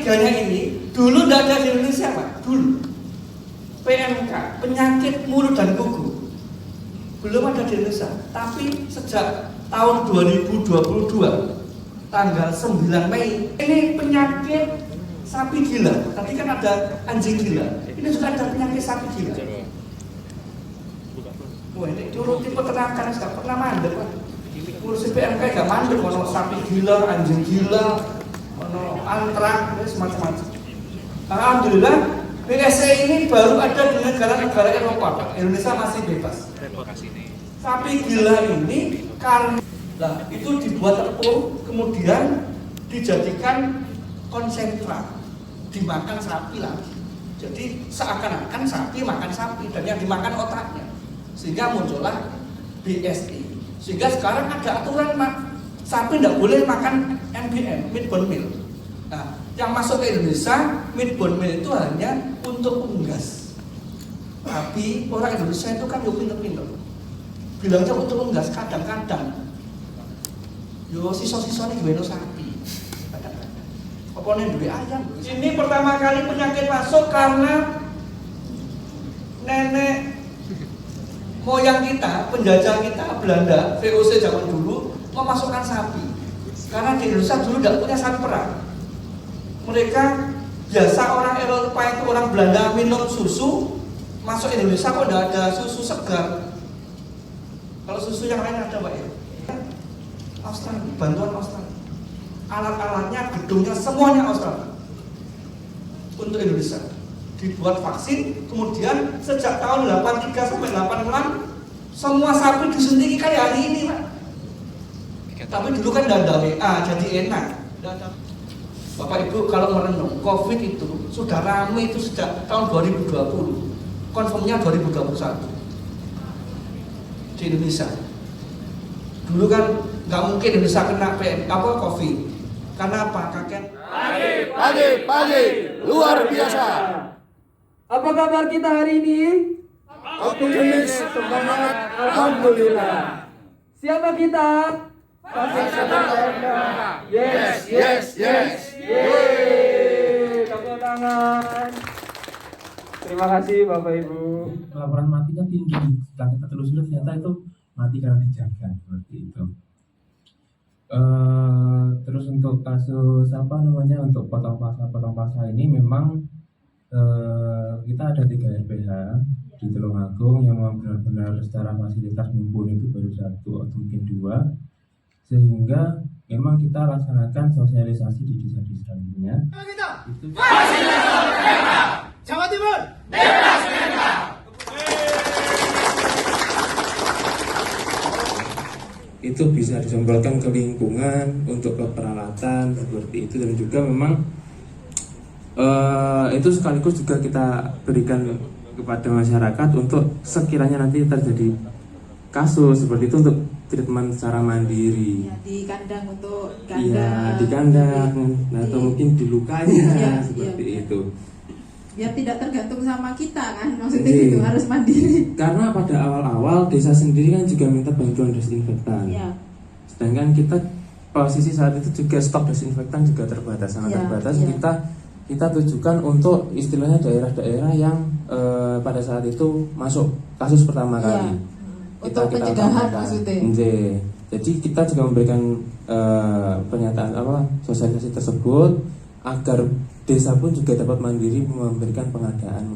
tiganya ini dulu tidak ada di Indonesia Pak, dulu PMK, penyakit mulut dan kuku, belum ada di Indonesia. Tapi sejak tahun 2022 tanggal 9 Mei ini penyakit sapi gila. Tadi kan ada anjing gila, ini juga ada penyakit sapi gila. Wah, ini dulu di peternakan nggak pernah mandek Pak. Ngurusin PMK nggak mandek, ono sapi gila, anjing gila, ono antrak, semacam-macam. Alhamdulillah BSE ini baru ada di negara-negara Eropa Pak. Indonesia masih bebas. Sapi gila ini karena itu dibuat tepung, kemudian dijadikan konsentrat, dimakan sapi lagi. Jadi seakan-akan sapi makan sapi dan yang dimakan otaknya, sehingga muncullah BSE. Sehingga sekarang ada aturan Pak, sapi tidak boleh makan MBM, meat bone meal. Nah, yang masuk ke Indonesia meat bone meal itu hanya untuk unggas. Tapi orang Indonesia itu kan yo pinter-pinter, bilangnya untuk unggas kadang-kadang. Yo sisa-sisa ini gue sapi. Apa nih duwe ayam? Ini pertama kali penyakit masuk karena nenek moyang kita, penjajah kita Belanda, VOC zaman dulu memasukkan sapi. Karena di Indonesia dulu tidak punya sapi perah. Mereka biasa orang Eropa itu, orang Belanda minum susu, masuk Indonesia kok tidak ada susu segar. Kalau susu yang lain ada Pak ya. Australia, bantuan Australia. Alat-alatnya, gedungnya semuanya Australia. Untuk Indonesia dibuat vaksin, kemudian sejak tahun 83 sampai 86 semua sapi disuntik kayak hari ini Pak. Tapi dulu kan tidak ada WA, jadi enak. Bapak Ibu kalau merenung, COVID itu sudah ramai itu sejak tahun 2020, confirmnya 2021 di Indonesia. Dulu kan nggak mungkin Indonesia kena COVID, karena apa? Kakek Pagi, luar biasa. Apa kabar kita hari ini? Optimis, semangat, alhamdulillah. Siapa kita? Yes. Yeay, tepuk tangan. Terima kasih Bapak Ibu. Laporan matinya tinggi. Setelah kita telusuri ternyata itu mati karena dijaga seperti itu. Terus untuk kasus untuk potong pasar ini memang kita ada 3 RPH di Tulungagung yang memang benar-benar secara fasilitas mumpuni itu baru 1 atau mungkin 2, sehingga memang kita laksanakan sosialisasi di desa-desa lainnya. Itu Jawa Timur. itu bisa disemprotkan ke lingkungan untuk peralatan seperti itu, dan juga memang itu sekaligus juga kita berikan kepada masyarakat untuk sekiranya nanti terjadi kasus seperti itu untuk treatment secara mandiri. Ya, di kandang untuk kandang. Iya, di kandang, atau mungkin di lukanya seperti itu. Biar tidak tergantung sama kita kan, maksudnya gitu, harus mandiri. Karena pada awal-awal desa sendiri kan juga minta bantuan desinfektan. Ya. Sedangkan kita posisi saat itu juga stok desinfektan juga terbatas, sangat terbatas. Ya. Kita tujukan untuk istilahnya daerah-daerah yang pada saat itu masuk kasus pertama kali. Untuk pencegahan maksudnya. Jadi kita juga memberikan pernyataan sosialisasi tersebut agar desa pun juga dapat mandiri memberikan pengadaan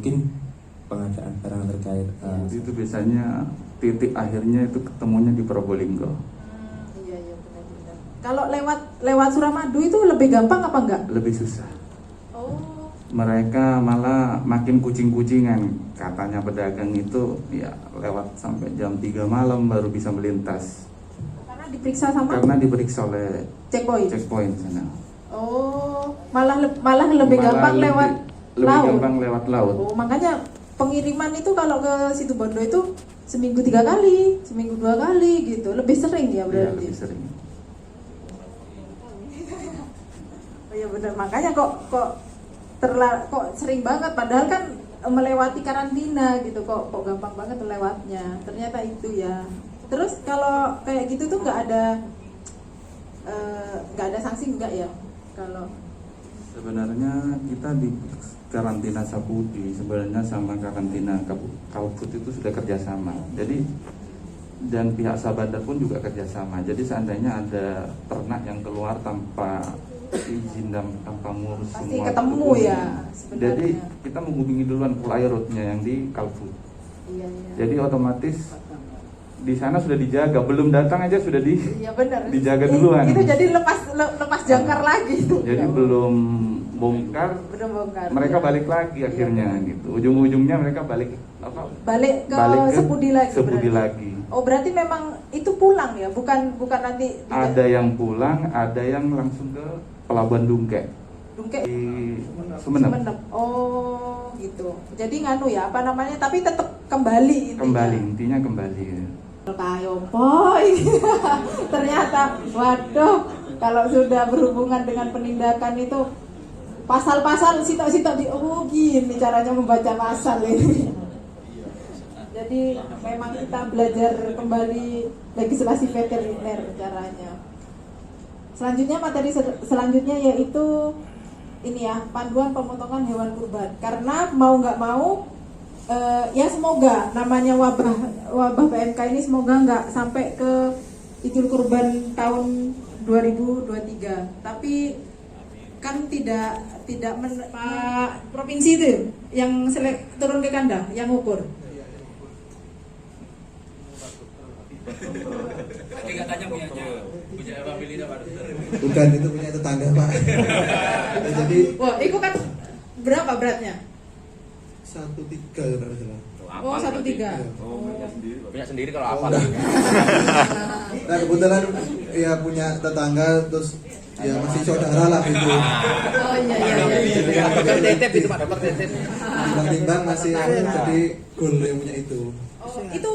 barang terkait. Itu biasanya titik akhirnya itu ketemunya di Probolinggo. Iya benar-benar. Kalau lewat Suramadu itu lebih gampang apa enggak? Lebih susah. Oh. Mereka malah makin kucing-kucingan, katanya pedagang itu ya lewat sampai jam 3 malam baru bisa melintas. Karena diperiksa oleh checkpoint sana. Oh, malah lebih gampang lewat laut. Oh, makanya pengiriman itu kalau ke Situbondo itu seminggu 3 kali, seminggu 2 kali gitu. Lebih sering ya berarti. Iya, lebih sering. Oh ya benar, makanya kok sering banget, padahal kan melewati karantina gitu, kok gampang banget melewatnya. Ternyata itu ya. Terus kalau kayak gitu tuh nggak ada sanksi enggak ya? Kalau Sebenarnya kita di karantina Sapudi sebenarnya sama karantina Kalput itu sudah kerjasama. Jadi dan pihak Sabanda pun juga kerjasama. Jadi seandainya ada ternak yang keluar tanpa izin dan tanpa ngurus Pasti semua ketemu itu, ya sebenarnya. jadi kita menghubungi duluan Pulau Roadnya yang di Kalput. Iya, iya. Jadi otomatis di sana sudah dijaga, belum datang aja sudah Iya benar. dijaga duluan. Itu jadi lepas jangkar lagi itu. Jadi belum bongkar, Belum bongkar. mereka Iya. balik lagi akhirnya gitu. Ujung-ujungnya mereka balik Balik ke Sepudi lagi. Sepudi berarti. lagi. Oh berarti memang itu pulang ya, bukan nanti Ada yang pulang, ada yang langsung ke Pelabuhan Dungke Dungke di Sumeneb. Oh gitu. Jadi nganu ya, apa namanya? Tapi tetap kembali. Intinya kembali. Kayo boy. Ternyata, waduh, kalau sudah berhubungan dengan penindakan itu pasal-pasal sitok-sitok gini caranya membaca pasal ini. Jadi memang kita belajar kembali legislasi veteriner caranya. Selanjutnya materi selanjutnya yaitu ini ya, panduan pemotongan hewan kurban. Karena mau nggak mau ya semoga namanya wabah PMK ini semoga nggak sampai ke Idul Kurban tahun 2023. Tapi kan tidak Pak provinsi itu yang turun ke kandang yang ukur. Bukan, itu punya tetangga Pak. Jadi Wah, itu kan berapa beratnya? 1,3 kalau tidak salah. Oh, 1,3. Punya sendiri kalau apa? Nah kebetulan ya punya tetangga terus ya masih saudara lah itu. Oh iya. Dokter tetep itu Pak, dokter tetep. Bang Timbang masih jadi gol yang punya itu. Oh, itu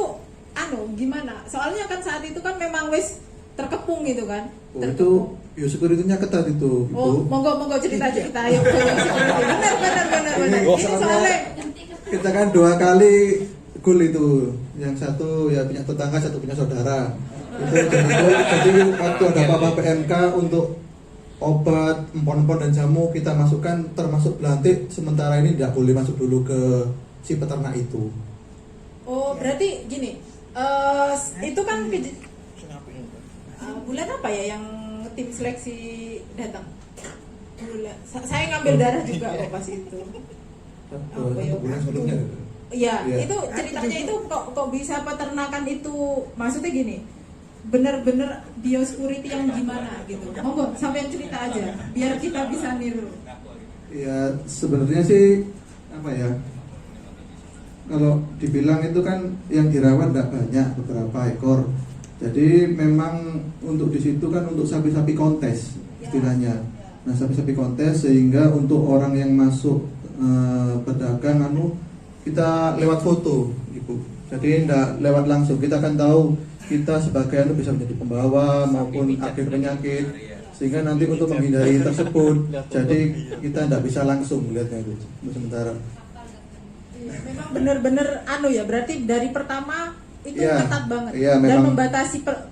gimana? Soalnya kan saat itu kan memang wis terkepung gitu kan. Oh, itu ya security-nya ketat itu. Oh, Ibu. monggo cerita ayo. Benar. Ini soalnya Kita kan 2 kali gol itu. Yang satu ya punya tetangga, satu punya saudara. Jadi waktu ada Bapak PMK untuk obat, empon-empon dan jamu kita masukkan termasuk belantik, sementara ini tidak boleh masuk dulu ke si peternak itu. oh, berarti gini. Itu kan bulan apa ya yang tim seleksi datang? Saya ngambil darah juga kok pas itu. Apa ya? Bulan sebelumnya. Iya, Iya. itu ceritanya itu kok bisa peternakan itu, maksudnya gini, bener-bener biosecurity yang gimana gitu. Monggo sampai cerita aja, biar kita bisa niru. Ya sebenarnya sih apa ya? Kalau dibilang itu kan yang dirawat tidak banyak, beberapa ekor. Jadi memang untuk di situ kan untuk sapi-sapi kontes istilahnya. Nah sapi-sapi kontes sehingga untuk orang yang masuk pedagang kita lewat foto, Ibu. Jadi tidak lewat langsung. Kita akan tahu kita sebagai bisa menjadi pembawa maupun agen penyakit. Sehingga nanti untuk menghindari tersebut, jadi kita tidak bisa langsung melihatnya itu sementara. Memang bener-bener ya, berarti dari pertama itu Iya, ketat banget iya, dan memang.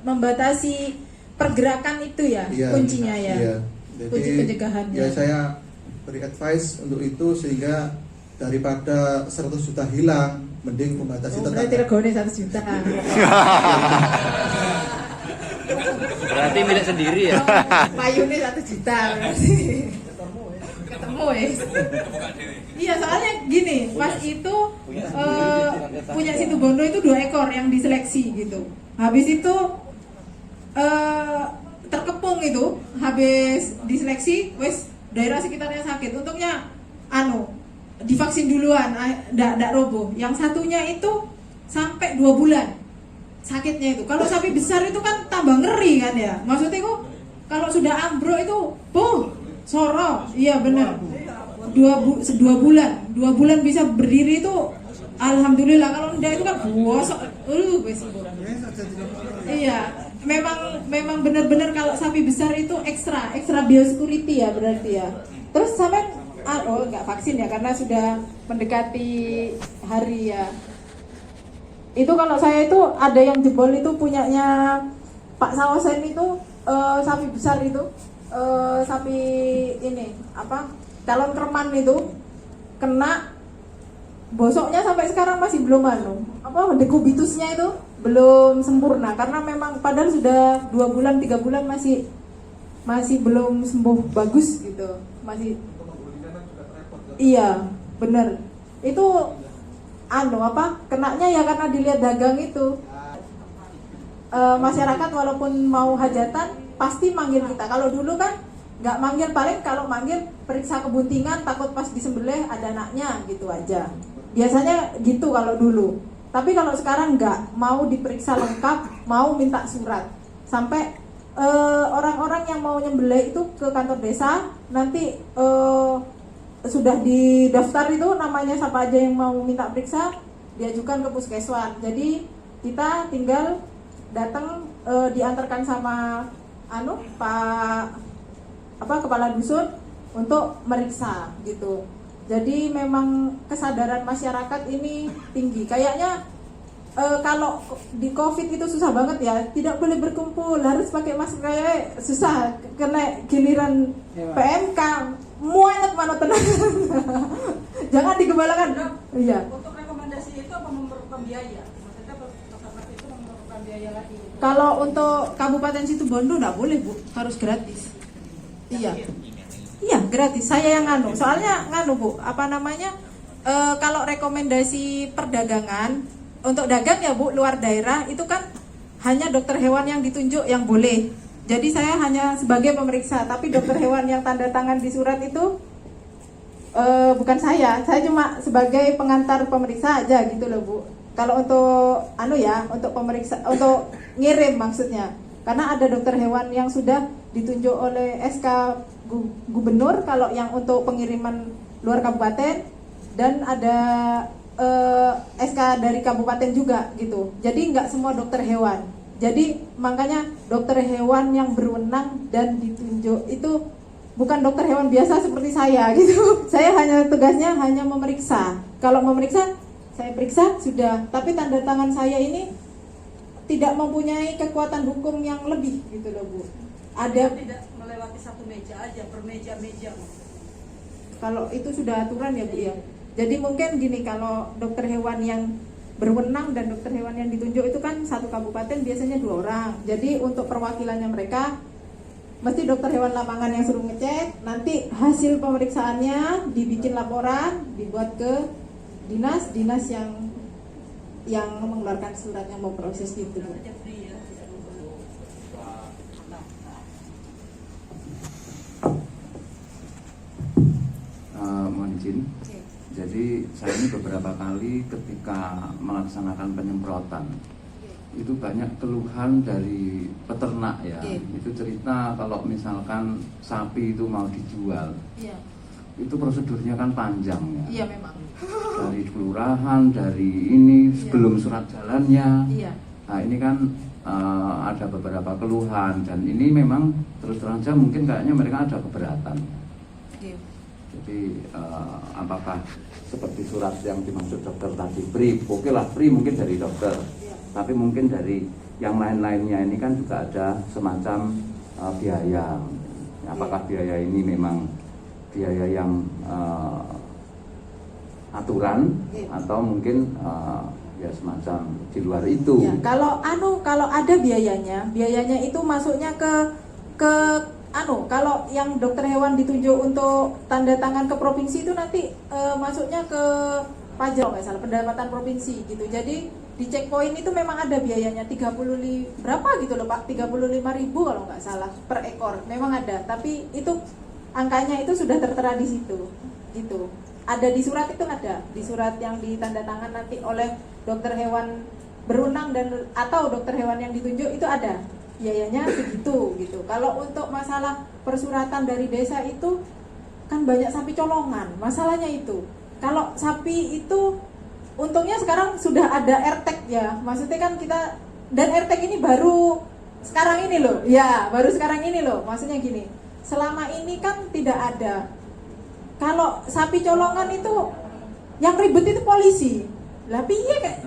membatasi pergerakan itu ya, Iya, kuncinya ya. Iya. Jadi, Kunci pencegahannya. ya saya beri advice untuk itu sehingga daripada 100 juta hilang, mending membatasi Oh, berarti tetangga. regone 1 juta. Berarti milik sendiri ya. Payune 1 juta berarti. Ketemu ya. Iya, soalnya gini, pas itu punya situ Bondo itu 2 ekor yang diseleksi gitu. Habis itu terkepung itu, habis diseleksi, wes daerah sekitarnya sakit. Untungnya divaksin duluan, ndak roboh. Yang satunya itu sampai 2 bulan sakitnya itu. Kalau sapi besar itu kan tambah ngeri kan ya. Maksudnya kok kalau sudah ambruk itu, soro. Iya benar. 2 bulan bisa berdiri itu alhamdulillah. Kalau enggak itu kan bosok. Iya, memang benar-benar kalau sapi besar itu ekstra biosecurity ya berarti ya. Terus sampai nggak vaksin ya karena sudah mendekati hari ya. Itu kalau saya itu ada yang jebol itu punyanya Pak Sawosen itu sapi besar itu sapi ini apa calon kerman itu kena bosoknya sampai sekarang masih belum dekubitusnya itu belum sempurna karena memang padahal sudah 2 bulan 3 bulan masih belum sembuh bagus gitu, masih. Iya bener itu kenanya ya karena dilihat dagang itu. Masyarakat walaupun mau hajatan pasti manggil kita. Kalau dulu kan nggak manggil, paling kalau manggil periksa kebuntingan, takut pas disembelih ada anaknya gitu aja. Biasanya gitu kalau dulu. Tapi kalau sekarang nggak, mau diperiksa lengkap, mau minta surat. Sampai orang-orang yang mau nyembelih itu ke kantor desa, nanti sudah didaftar itu namanya siapa aja yang mau minta periksa, diajukan ke puskeswan. Jadi kita tinggal datang, diantarkan sama Pak kepala dusun untuk meriksa gitu. Jadi memang kesadaran masyarakat ini tinggi. Kayaknya kalau di COVID itu susah banget ya, tidak boleh berkumpul, harus pakai masker, kayak susah. Kena giliran PMK, muat mana tenang. Jangan digembalakan. Iya. Untuk rekomendasi itu apa memerlukan biaya? Maksudnya peternak itu memerlukan biaya lagi? Kalau untuk Kabupaten Situbondo nggak boleh Bu, harus gratis. Iya gratis. Saya yang soalnya Bu, kalau rekomendasi perdagangan untuk dagang ya Bu, luar daerah itu kan hanya dokter hewan yang ditunjuk yang boleh. Jadi saya hanya sebagai pemeriksa, tapi dokter hewan yang tanda tangan di surat itu bukan saya cuma sebagai pengantar pemeriksa aja gitu loh Bu. Kalau untuk untuk pemeriksa, untuk ngirim maksudnya, karena ada dokter hewan yang sudah ditunjuk oleh SK gubernur kalau yang untuk pengiriman luar kabupaten, dan ada SK dari kabupaten juga gitu. Jadi nggak semua dokter hewan. Jadi makanya dokter hewan yang berwenang dan ditunjuk itu bukan dokter hewan biasa seperti saya gitu. Saya tugasnya hanya memeriksa. Kalau memeriksa saya periksa sudah, tapi tanda tangan saya ini tidak mempunyai kekuatan hukum yang lebih gitu loh Bu. Ada tidak melewati satu meja aja, per meja-meja. Kalau itu sudah aturan ya Bu ya. Jadi mungkin gini, kalau dokter hewan yang berwenang dan dokter hewan yang ditunjuk itu kan satu kabupaten biasanya 2 orang. Jadi untuk perwakilannya mereka mesti dokter hewan lapangan yang suruh ngecek, nanti hasil pemeriksaannya dibikin laporan, dibuat ke dinas yang mengeluarkan surat yang mau proses gitu. Mohon izin. Jadi saya ini beberapa kali ketika melaksanakan penyemprotan itu banyak keluhan dari peternak ya. Itu cerita kalau misalkan sapi itu mau dijual, itu prosedurnya kan panjang ya. Iya memang. Dari kelurahan, dari ini sebelum surat jalannya. Nah ini kan ada beberapa keluhan, dan ini memang terus terang saja mungkin kayaknya mereka ada keberatan. Jadi apakah seperti surat yang dimaksud dokter tadi, free, oke lah free mungkin dari dokter, tapi mungkin dari yang lain-lainnya ini kan juga ada semacam biaya. Apakah biaya ini memang biaya yang aturan atau mungkin ya semacam di luar itu? Ya, kalau ada biayanya itu masuknya ke kalau yang dokter hewan ditunjuk untuk tanda tangan ke provinsi itu nanti masuknya ke pajak nggak salah, pendapatan provinsi gitu. Jadi di checkpoint itu memang ada biayanya 35 berapa gitu loh Pak, 35.000 kalau nggak salah per ekor, memang ada. Tapi itu angkanya itu sudah tertera di situ gitu. Ada di surat, itu ada di surat yang ditanda tangan nanti oleh dokter hewan berwenang dan atau dokter hewan yang ditunjuk, itu ada biayanya segitu gitu. Kalau untuk masalah persuratan dari desa itu kan banyak sapi colongan, masalahnya itu. Kalau sapi itu untungnya sekarang sudah ada AirTag ya, maksudnya kan kita, dan AirTag ini baru sekarang ini loh ya, baru sekarang ini loh, maksudnya gini, selama ini kan tidak ada. Kalau sapi colongan itu yang ribet itu polisi lah, piye kayak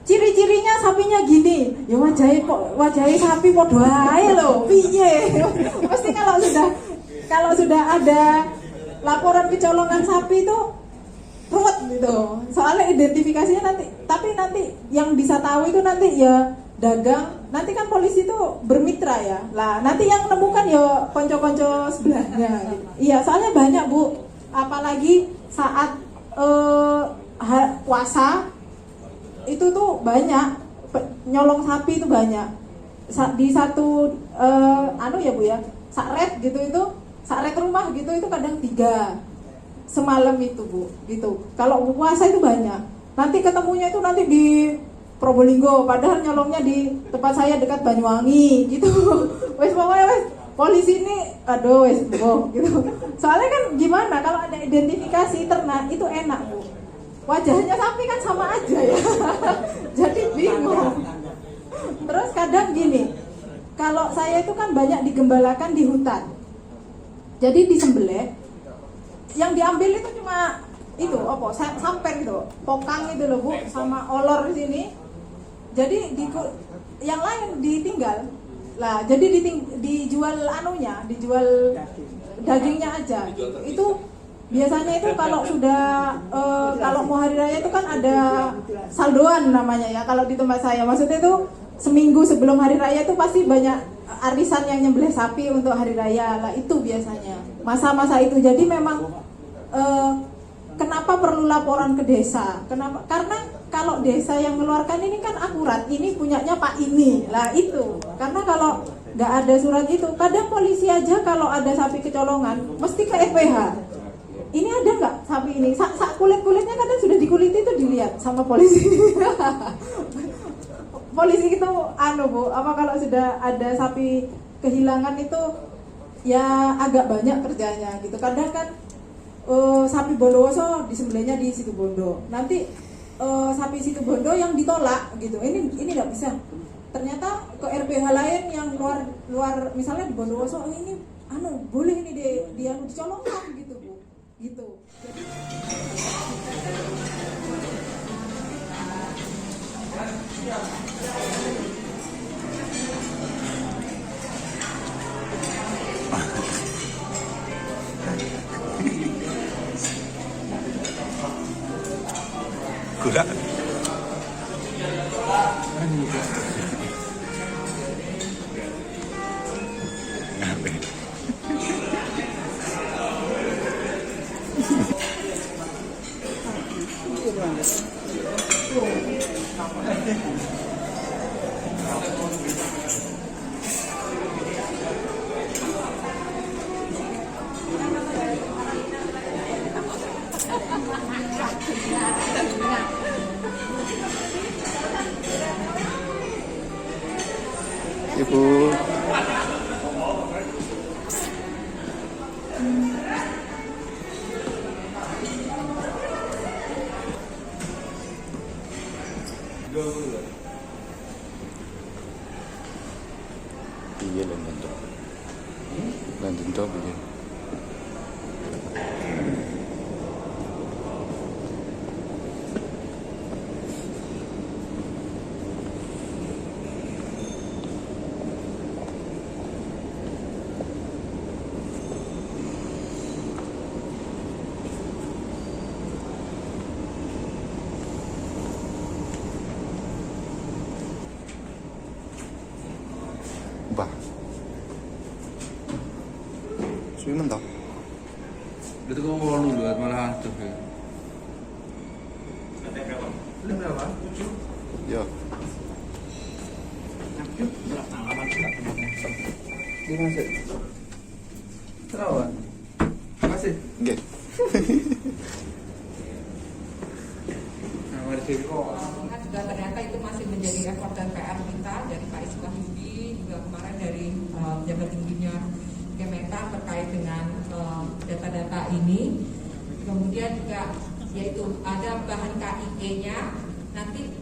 ciri-cirinya sapinya gini, ya wajahnya sapi podo ae lho, piye? Pasti kalau sudah ada laporan kecolongan sapi itu ruwet gitu. Soalnya identifikasinya nanti yang bisa tahu itu nanti ya dagang. Nanti kan polisi itu bermitra ya. Lah nanti yang menemukan ya konco-konco sebelahnya. Gitu. Iya, soalnya banyak Bu. Apalagi saat puasa itu tuh banyak nyolong sapi itu banyak. Di satu ya Bu ya, sakret gitu itu, sakret rumah gitu itu kadang 3 semalam itu Bu, gitu. Kalau puasa itu banyak. Nanti ketemunya itu nanti di Probolinggo, padahal nyolongnya di tempat saya dekat Banyuwangi gitu. Wes pokoknya wes polisi ini aduh wes gitu. Soalnya kan gimana kalau ada identifikasi ternak itu enak Bu. Wajahnya sapi kan sama aja ya. Jadi bingung. Terus kadang gini, kalau saya itu kan banyak digembalakan di hutan. Jadi disembelih, yang diambil itu cuma itu samper gitu, pokang itu loh Bu, sama olor di sini. Jadi yang lain ditinggal. Lah, jadi dijual dijual dagingnya aja gitu. Itu biasanya itu kalau sudah kalau mau hari raya itu kan ada saldoan namanya ya kalau di tempat saya. Maksudnya itu seminggu sebelum hari raya itu pasti banyak arisan yang nyembelih sapi untuk hari raya. Lah itu biasanya masa-masa itu. Jadi memang kenapa perlu laporan ke desa? Kenapa? Karena kalau desa yang mengeluarkan ini kan akurat, ini punyanya Pak ini. Lah itu. Karena kalau nggak ada surat itu, kadang polisi aja kalau ada sapi kecolongan mesti ke FPH. Ini ada nggak sapi ini? Kulit-kulitnya kadang sudah dikuliti itu dilihat sama polisi. Polisi itu Bu, apa kalau sudah ada sapi kehilangan itu ya agak banyak kerjanya gitu. Kadang kan sapi Bondowoso disembelihnya di Situbondo. Nanti sapi Situbondo yang ditolak gitu. Ini nggak bisa. Ternyata ke RPH lain yang luar misalnya di Bondowoso ini boleh ini dia dicolongkan gitu Bu. Gitu. Kuda. Ibu. Iya lan tentu. Lan tentu begini. Bah. Sudah Itu kok mau dulu malah tuh. Berapa? 7. ya. Dimasuk. Terawat. Makasih. Nggih. Juga ternyata itu masih menjadi effort dan PR kita dari Pak Iswahyudi, juga kemarin dari pejabat tingginya Kementan terkait dengan data-data ini. Kemudian juga yaitu ada bahan KIE-nya nanti